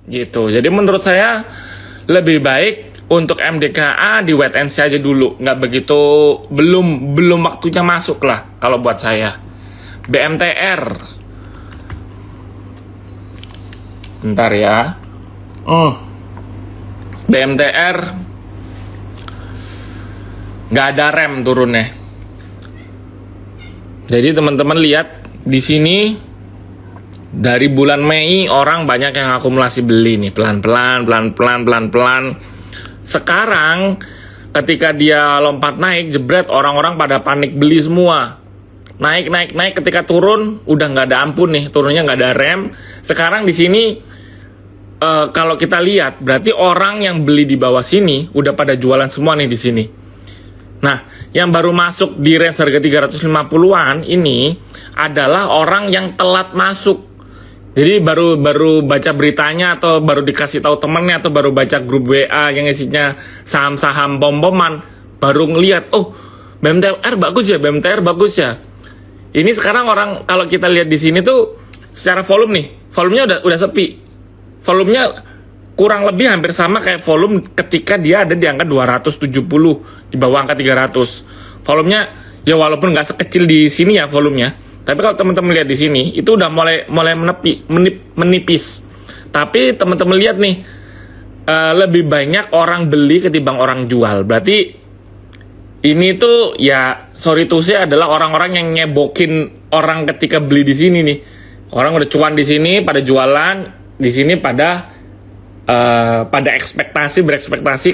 gitu. Jadi menurut saya lebih baik untuk MDKA di wait and see aja dulu, nggak begitu, belum waktunya masuk lah kalau buat saya. BMTR, bentar ya. BMTR nggak ada rem turunnya. Jadi teman-teman lihat di sini dari bulan Mei orang banyak yang akumulasi beli nih, pelan-pelan. Sekarang ketika dia lompat naik, jebret, orang-orang pada panik beli semua. Naik, ketika turun udah nggak ada ampun nih, turunnya nggak ada rem. Sekarang di sini kalau kita lihat berarti orang yang beli di bawah sini udah pada jualan semua nih di sini. Nah, yang baru masuk di range harga 350-an ini adalah orang yang telat masuk. Jadi baru baca beritanya atau baru dikasih tahu temennya atau baru baca grup WA yang isinya saham-saham pom-poman, baru ngelihat, oh BMTR bagus ya. Ini sekarang orang kalau kita lihat di sini tuh secara volume nih, volumenya udah sepi. Volumenya kurang lebih hampir sama kayak volume ketika dia ada di angka 270 di bawah angka 300. Volumenya ya walaupun nggak sekecil di sini ya volumenya, tapi kalau teman-teman lihat di sini itu udah mulai menipis. Tapi teman-teman lihat nih lebih banyak orang beli ketimbang orang jual. Berarti ini tuh ya sorry to say adalah orang-orang yang nyebokin orang ketika beli di sini nih. Orang udah cuan di sini pada jualan, di sini pada berekspektasi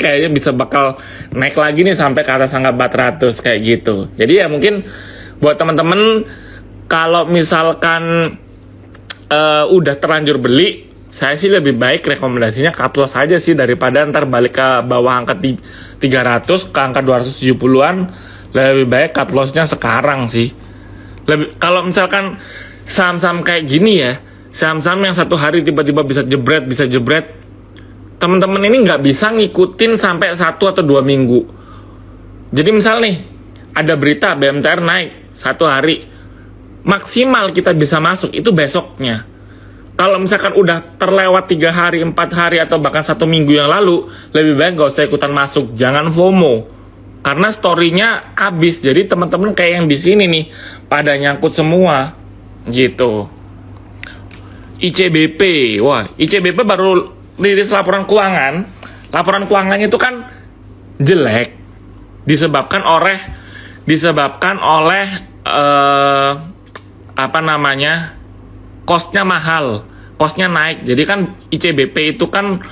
kayaknya bisa bakal naik lagi nih sampai ke atas angka 400 kayak gitu. Jadi ya mungkin buat teman-teman kalau misalkan udah terlanjur beli, saya sih lebih baik rekomendasinya cut loss aja sih daripada ntar balik ke bawah angka 300 ke angka 270-an. Lebih baik cut loss-nya sekarang sih. Kalau misalkan saham-saham kayak gini ya, saham-saham yang satu hari tiba-tiba bisa jebret, teman-teman ini nggak bisa ngikutin sampai 1 atau 2 minggu. Jadi misal nih ada berita BMTR naik 1 hari, maksimal kita bisa masuk itu besoknya. Kalau misalkan udah terlewat 3 hari, 4 hari, atau bahkan 1 minggu yang lalu, lebih baik gak usah ikutan masuk. Jangan FOMO. Karena story-nya habis. Jadi teman-teman kayak yang di sini nih, pada nyangkut semua. Gitu. ICBP. Wah, ICBP baru rilis laporan keuangan. Laporan keuangannya itu kan jelek. Disebabkan oleh cost-nya mahal, cost-nya naik. Jadi kan ICBP itu kan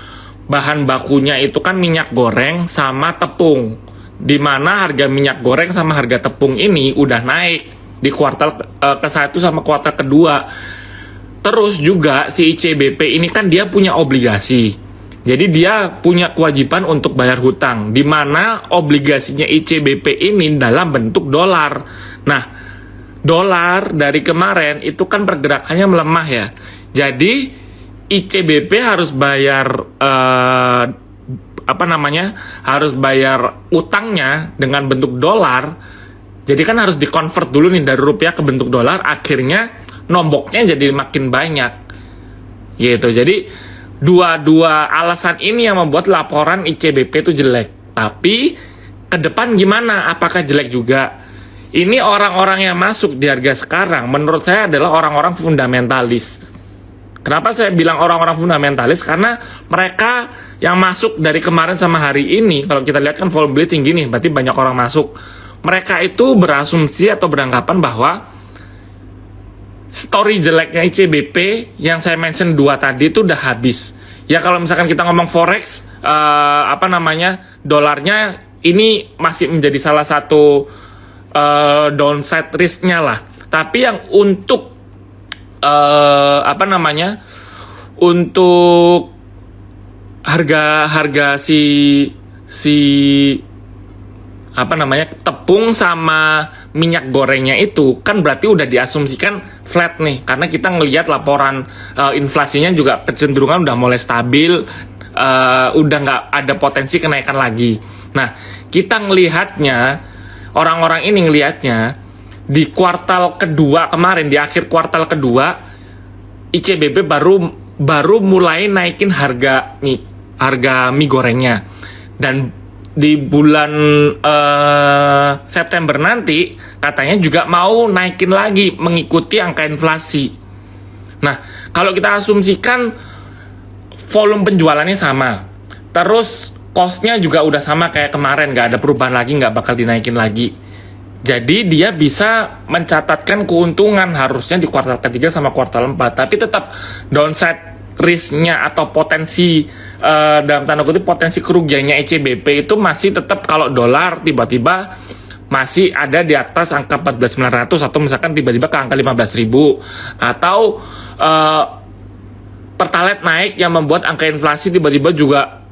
bahan bakunya itu kan minyak goreng sama tepung. Di mana harga minyak goreng sama harga tepung ini udah naik di kuartal ke-1 sama kuartal kedua. Terus juga si ICBP ini kan dia punya obligasi. Jadi dia punya kewajiban untuk bayar hutang, di mana obligasinya ICBP ini dalam bentuk dolar. Nah, dolar dari kemarin itu kan pergerakannya melemah ya. Jadi ICBP harus bayar harus bayar utangnya dengan bentuk dolar. Jadi kan harus dikonvert dulu nih dari rupiah ke bentuk dolar. Akhirnya nomboknya jadi makin banyak. Gitu. Jadi dua alasan ini yang membuat laporan ICBP itu jelek. Tapi ke depan gimana? Apakah jelek juga? Ini orang-orang yang masuk di harga sekarang menurut saya adalah orang-orang fundamentalis. Kenapa saya bilang orang-orang fundamentalis? Karena mereka yang masuk dari kemarin sama hari ini, kalau kita lihat kan volume beli tinggi nih, berarti banyak orang masuk. Mereka itu berasumsi atau beranggapan bahwa story jeleknya ICBP yang saya mention 2 tadi itu udah habis. Ya kalau misalkan kita ngomong forex, dolarnya ini masih menjadi salah satu downside risk-nya lah. Tapi yang untuk untuk harga tepung sama minyak gorengnya itu kan berarti udah diasumsikan flat nih, karena kita ngelihat laporan inflasinya juga kecenderungan udah mulai stabil, udah nggak ada potensi kenaikan lagi. Nah, kita ngelihatnya, orang-orang ini ngelihatnya di kuartal kedua kemarin, di akhir kuartal kedua ICBP baru baru mulai naikin harga mie gorengnya. Dan di bulan September nanti katanya juga mau naikin lagi mengikuti angka inflasi. Nah, kalau kita asumsikan volume penjualannya sama, terus cost-nya juga udah sama kayak kemarin, nggak ada perubahan lagi, nggak bakal dinaikin lagi. Jadi dia bisa mencatatkan keuntungan harusnya di kuartal ketiga sama kuartal 4. Tapi tetap downside risk-nya atau potensi dalam tanda kutip potensi kerugiannya ECBP itu masih tetap kalau dolar tiba-tiba masih ada di atas angka 14.900 atau misalkan tiba-tiba ke angka 15.000, atau Pertalite naik yang membuat angka inflasi tiba-tiba juga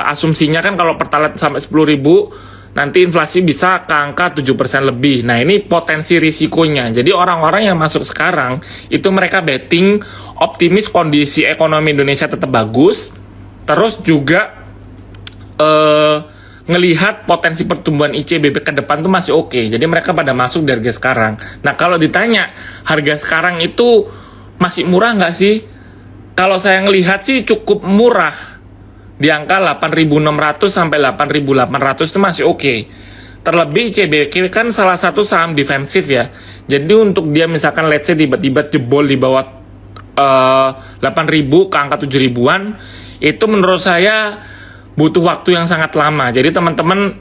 asumsinya kan kalau Pertalite sampai 10.000 nanti inflasi bisa ke angka 7% lebih. Nah, ini potensi risikonya. Jadi orang-orang yang masuk sekarang itu mereka betting optimis kondisi ekonomi Indonesia tetap bagus, terus juga ngelihat potensi pertumbuhan ICBP ke depan tuh masih oke. Jadi mereka pada masuk dari harga sekarang. Nah, kalau ditanya harga sekarang itu masih murah nggak sih? Kalau saya ngelihat sih cukup murah. Di angka 8.600 sampai 8.800 itu masih oke. Terlebih ICBP kan salah satu saham defensif ya. Jadi untuk dia misalkan let's say tiba-tiba jebol di bawah 8.000 ke angka 7.000-an, itu menurut saya butuh waktu yang sangat lama. Jadi teman-teman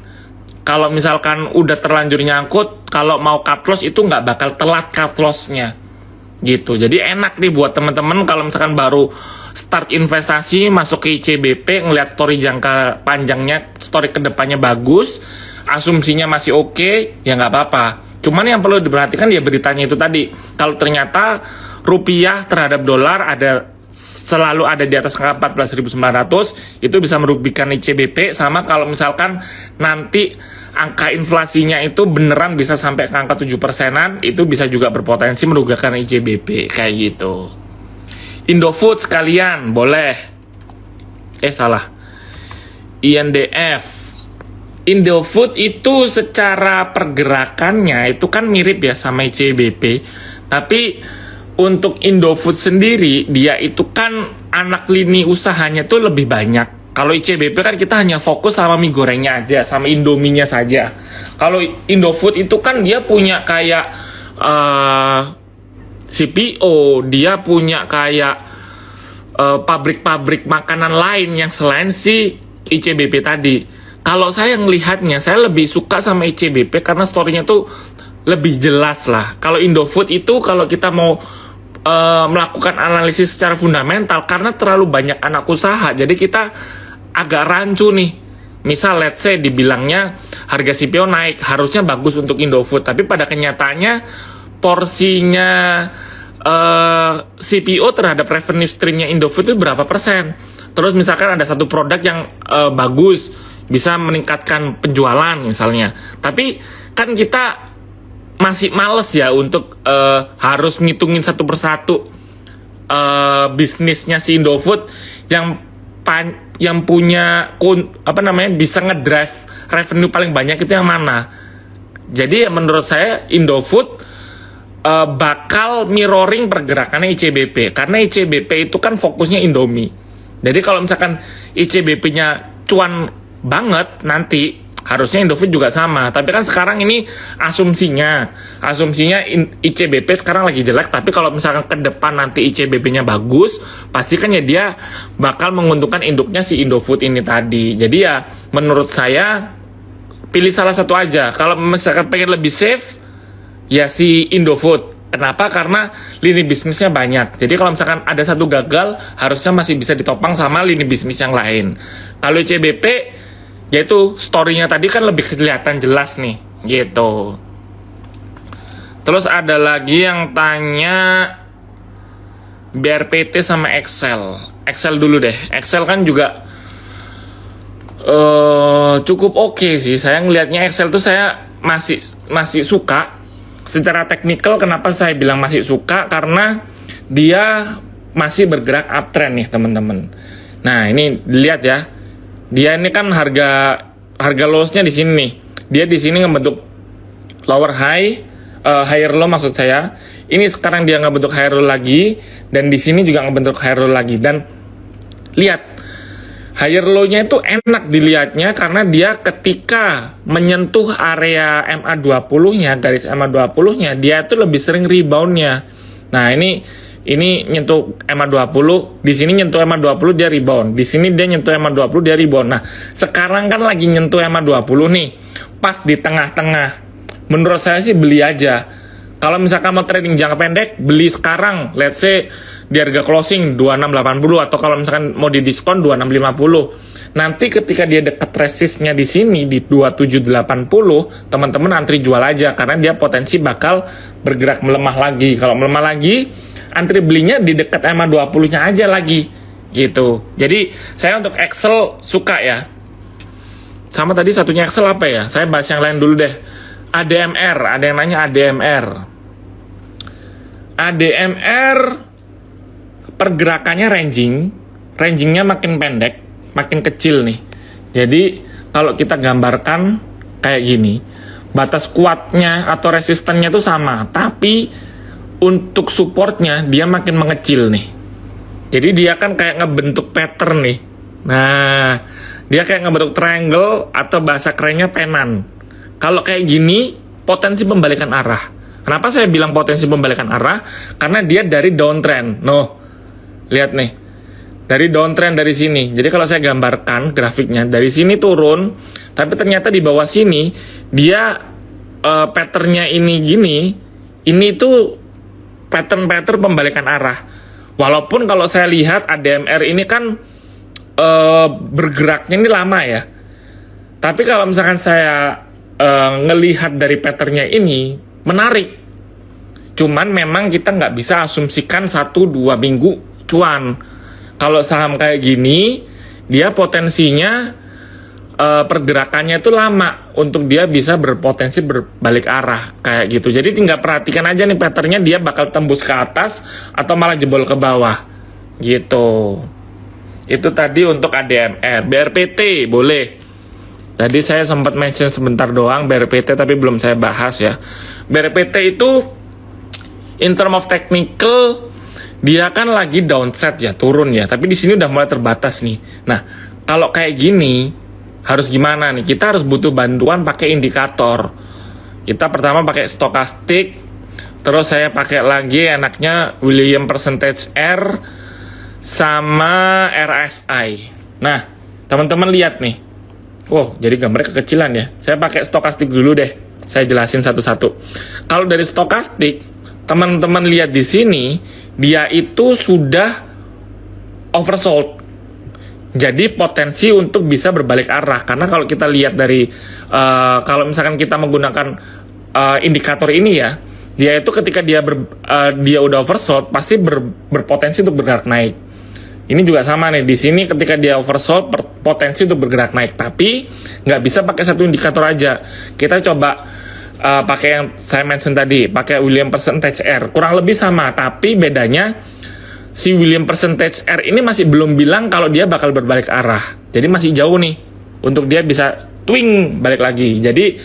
kalau misalkan udah terlanjur nyangkut, kalau mau cut loss itu nggak bakal telat cut loss-nya. Gitu. Jadi enak nih buat teman-teman kalau misalkan baru start investasi masuk ke ICBP, ngelihat story jangka panjangnya, story kedepannya bagus, asumsinya masih oke, ya nggak apa-apa. Cuman yang perlu diperhatikan ya beritanya itu tadi. Kalau ternyata rupiah terhadap dolar selalu ada di atas angka 14.900, itu bisa merugikan ICBP. Sama kalau misalkan nanti angka inflasinya itu beneran bisa sampai ke angka 7%-an, itu bisa juga berpotensi merugikan ICBP, kayak gitu. Indofood sekalian, boleh. Salah. INDF. Indofood itu secara pergerakannya itu kan mirip ya sama ICBP. Tapi untuk Indofood sendiri, dia itu kan anak lini usahanya tuh lebih banyak. Kalau ICBP kan kita hanya fokus sama mie gorengnya aja, sama Indominya saja. Kalau Indofood itu kan dia punya kayak CPO, dia punya kayak pabrik-pabrik makanan lain yang selain si ICBP tadi. Kalau saya ngelihatnya, saya lebih suka sama ICBP karena story-nya tuh lebih jelas lah. Kalau Indofood itu kalau kita mau melakukan analisis secara fundamental, karena terlalu banyak anak usaha, jadi kita agak rancu nih. Misal let's say dibilangnya harga CPO naik, harusnya bagus untuk Indofood, tapi pada kenyataannya porsinya CPO terhadap revenue streamnya Indofood itu berapa persen. Terus misalkan ada satu produk yang bagus, bisa meningkatkan penjualan misalnya, tapi kan kita masih males ya untuk harus ngitungin satu persatu bisnisnya si Indofood yang punya bisa ngedrive revenue paling banyak itu yang mana. Jadi menurut saya Indofood bakal mirroring pergerakannya ICBP, karena ICBP itu kan fokusnya Indomie. Jadi kalau misalkan ICBP-nya cuan banget nanti, harusnya Indofood juga sama. Tapi kan sekarang ini asumsinya ICBP sekarang lagi jelek, tapi kalau misalkan ke depan nanti ICBP-nya bagus, pasti kan ya dia bakal menguntungkan induknya si Indofood ini tadi. Jadi ya menurut saya pilih salah satu aja. Kalau misalkan pengen lebih safe, ya si Indofood. Kenapa? Karena lini bisnisnya banyak. Jadi kalau misalkan ada satu gagal, harusnya masih bisa ditopang sama lini bisnis yang lain. Kalau ICBP, yaitu story-nya tadi kan lebih kelihatan jelas nih, gitu. Terus ada lagi yang tanya BRPT sama Excel. Excel dulu deh. Excel kan juga cukup oke sih. Saya ngelihatnya Excel tuh saya masih suka. Secara teknikal kenapa saya bilang masih suka? Karena dia masih bergerak uptrend nih teman-teman. Nah ini dilihat ya. Dia ini kan harga lows-nya di sini nih. Dia di sini ngebentuk lower high, higher low maksud saya. Ini sekarang dia ngebentuk higher low lagi, dan di sini juga ngebentuk higher low lagi. Dan lihat, higher low-nya itu enak dilihatnya karena dia ketika menyentuh area MA20-nya, garis MA20-nya, dia itu lebih sering rebound-nya. Nah, ini nyentuh MA20, di sini nyentuh MA20 dia rebound, di sini dia nyentuh MA20 dia rebound. Nah, sekarang kan lagi nyentuh MA20 nih, pas di tengah-tengah. Menurut saya sih beli aja. Kalau misalkan mau trading jangka pendek, beli sekarang, let's say di harga closing 2680, atau kalau misalkan mau di diskon 2650. Nanti ketika dia dekat resistnya di sini di 2780, teman-teman antri jual aja karena dia potensi bakal bergerak melemah lagi. Kalau melemah lagi, antri belinya di dekat MA20-nya aja lagi gitu. Jadi saya untuk Excel suka ya. Sama tadi satunya Excel apa ya? Saya bahas yang lain dulu deh. ADMR, ada yang nanya ADMR. ADMR pergerakannya rangingnya makin pendek, makin kecil nih. Jadi kalau kita gambarkan kayak gini, batas kuatnya atau resistennya tuh sama, tapi untuk supportnya dia makin mengecil nih. Jadi dia kan kayak ngebentuk pattern nih. Nah, dia kayak ngebentuk triangle atau bahasa kerennya penan. Kalau kayak gini, potensi pembalikan arah. Kenapa saya bilang potensi pembalikan arah? Karena dia dari downtrend. Lihat nih, dari downtrend dari sini. Jadi kalau saya gambarkan grafiknya, dari sini turun, tapi ternyata di bawah sini dia patternnya ini gini. Ini tuh pattern pembalikan arah. Walaupun kalau saya lihat ADMR ini kan bergeraknya ini lama ya. Tapi kalau misalkan saya ngelihat dari patternnya ini menarik. Cuman memang kita nggak bisa asumsikan 1-2 minggu cuan. Kalau saham kayak gini, dia potensinya pergerakannya itu lama untuk dia bisa berpotensi berbalik arah kayak gitu. Jadi tinggal perhatikan aja nih patternnya, dia bakal tembus ke atas atau malah jebol ke bawah gitu. Itu tadi untuk ADMR. BRPT boleh. Tadi saya sempat mention sebentar doang BRPT, tapi belum saya bahas ya. BRPT itu in term of technical dia kan lagi downset ya, turun ya. Tapi di sini udah mulai terbatas nih. Nah, kalau kayak gini harus gimana nih? Kita harus butuh bantuan pakai indikator. Kita pertama pakai stokastik, terus saya pakai lagi enaknya William Percentage R sama RSI. Nah, teman-teman lihat nih. Wow, jadi gambarnya kekecilan ya. Saya pakai stokastik dulu deh. Saya jelasin satu-satu. Kalau dari stokastik, teman-teman lihat di sini, dia itu sudah oversold. Jadi potensi untuk bisa berbalik arah. Karena kalau kita lihat dari, kalau misalkan kita menggunakan indikator ini ya, dia itu ketika dia udah oversold, pasti berpotensi untuk bergerak naik. Ini juga sama nih, di sini ketika dia oversold, potensi untuk bergerak naik. Tapi nggak bisa pakai satu indikator aja. Kita coba pakai yang saya mention tadi, pakai William Percentage R. Kurang lebih sama, tapi bedanya si William Percentage R ini masih belum bilang kalau dia bakal berbalik arah. Jadi masih jauh nih untuk dia bisa twing balik lagi. Jadi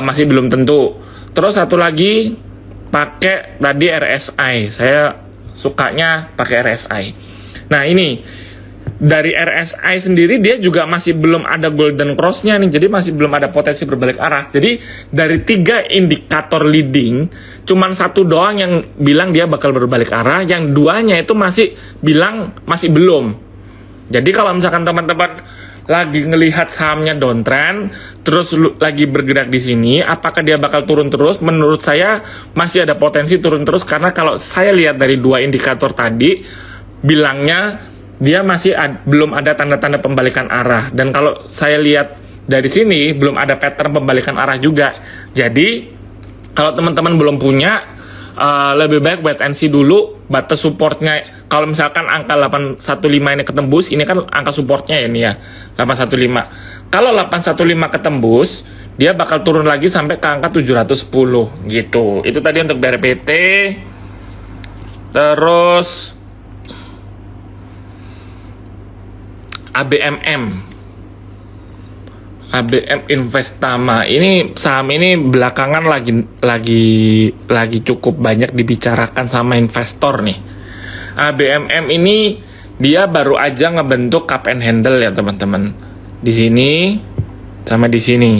masih belum tentu. Terus satu lagi pakai tadi RSI. Saya sukanya pakai RSI. Nah ini dari RSI sendiri dia juga masih belum ada golden cross-nya nih, jadi masih belum ada potensi berbalik arah. Jadi dari 3 indikator leading, cuman 1 doang yang bilang dia bakal berbalik arah, yang 2-nya itu masih bilang masih belum. Jadi kalau misalkan teman-teman lagi ngelihat sahamnya downtrend, terus lagi bergerak di sini, apakah dia bakal turun terus? Menurut saya masih ada potensi turun terus, karena kalau saya lihat dari 2 indikator tadi, bilangnya dia masih belum ada tanda-tanda pembalikan arah. Dan kalau saya lihat dari sini belum ada pattern pembalikan arah juga. Jadi kalau teman-teman belum punya, lebih baik wait and see dulu batas supportnya. Kalau misalkan angka 815 ini ketembus, ini kan angka supportnya ya, ini ya 815. Kalau 815 ketembus, dia bakal turun lagi sampai ke angka 710 gitu. Itu tadi untuk BRPT. Terus ABMM ABM Investama ini saham ini belakangan lagi cukup banyak dibicarakan sama investor nih. ABMM ini dia baru aja ngebentuk cup and handle ya teman-teman. Di sini sama di sini.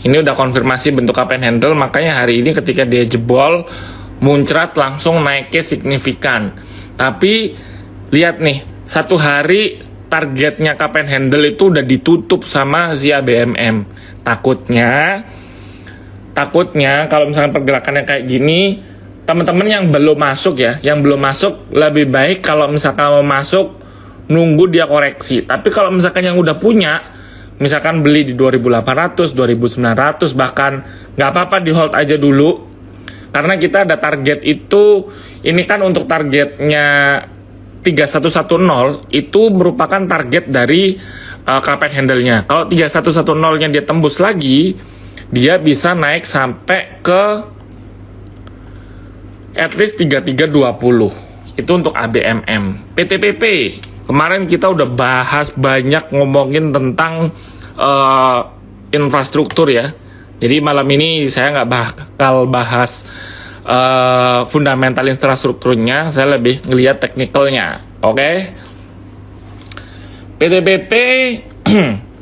Ini udah konfirmasi bentuk cup and handle, makanya hari ini ketika dia jebol muncrat langsung naiknya signifikan. Tapi lihat nih, satu hari targetnya cup and handle itu udah ditutup sama si ABMM. Takutnya kalau misalkan pergerakannya kayak gini, teman-teman yang belum masuk ya, yang belum masuk lebih baik kalau misalkan mau masuk nunggu dia koreksi. Tapi kalau misalkan yang udah punya, misalkan beli di 2.800, 2.900 bahkan, nggak apa-apa di hold aja dulu. Karena kita ada target itu, ini kan untuk targetnya 3110 itu merupakan target dari cup and handle-nya. Kalau 3110-nya dia tembus lagi, dia bisa naik sampai ke at least 3320. Itu untuk ABMM. PTPP, kemarin kita udah bahas banyak ngomongin tentang infrastruktur ya. Jadi malam ini saya nggak bakal bahas fundamental infrastrukturnya, saya lebih ngelihat teknikalnya. Oke. PTBP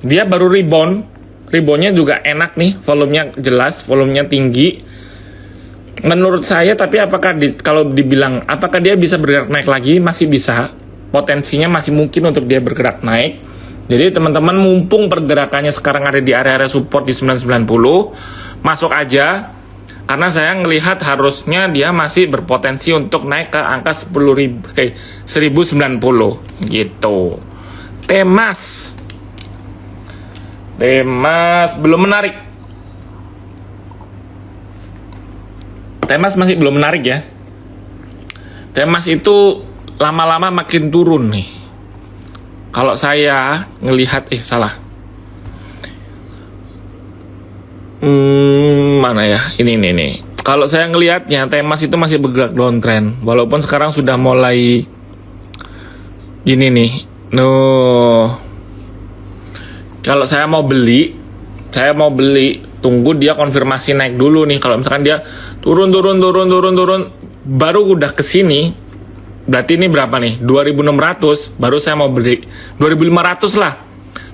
dia baru reboundnya juga enak nih, volumenya jelas, volumenya tinggi menurut saya. Tapi kalau dibilang apakah dia bisa bergerak naik lagi, masih bisa, potensinya masih mungkin untuk dia bergerak naik. Jadi teman-teman, mumpung pergerakannya sekarang ada di area-area support di 990, masuk aja. Karena saya ngelihat harusnya dia masih berpotensi untuk naik ke angka 1090 gitu. Temas belum menarik. Temas masih belum menarik ya. Temas itu lama-lama makin turun nih. Kalau saya ngelihat salah. Mana ya? Ini. Kalau saya ngelihatnya Temas itu masih bergerak downtrend, walaupun sekarang sudah mulai gini nih. Kalau saya mau beli, tunggu dia konfirmasi naik dulu nih. Kalau misalkan dia turun, baru udah ke sini, berarti ini berapa nih? 2.600, baru saya mau beli. 2.500 lah.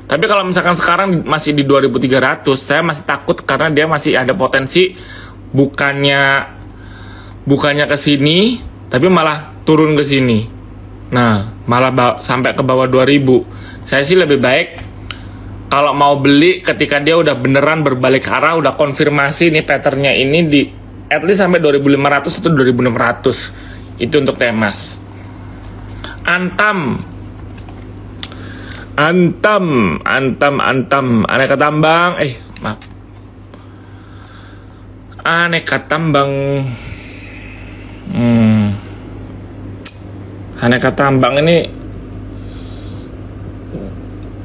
Tapi kalau misalkan sekarang masih di 2.300, saya masih takut karena dia masih ada potensi bukannya ke sini, tapi malah turun ke sini. Nah, malah sampai ke bawah 2.000. Saya sih lebih baik kalau mau beli ketika dia udah beneran berbalik arah, udah konfirmasi nih patternnya ini di at least sampai 2.500 atau 2.600. Itu untuk Temas. Antam, aneka tambang, aneka tambang, aneka tambang ini,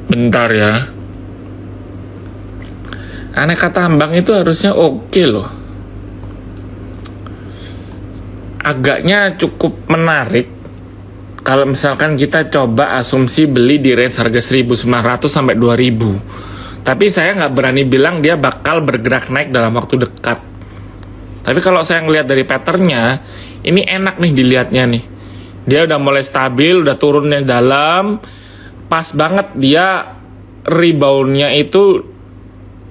bentar ya, aneka tambang itu harusnya oke loh, agaknya cukup menarik. Kalau misalkan kita coba asumsi beli di range harga 1.900 sampai 2.000. Tapi saya nggak berani bilang dia bakal bergerak naik dalam waktu dekat. Tapi kalau saya ngelihat dari patternnya, ini enak nih dilihatnya nih. Dia udah mulai stabil, udah turunnya dalam. Pas banget dia reboundnya itu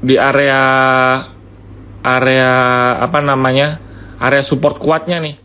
di area area support kuatnya nih.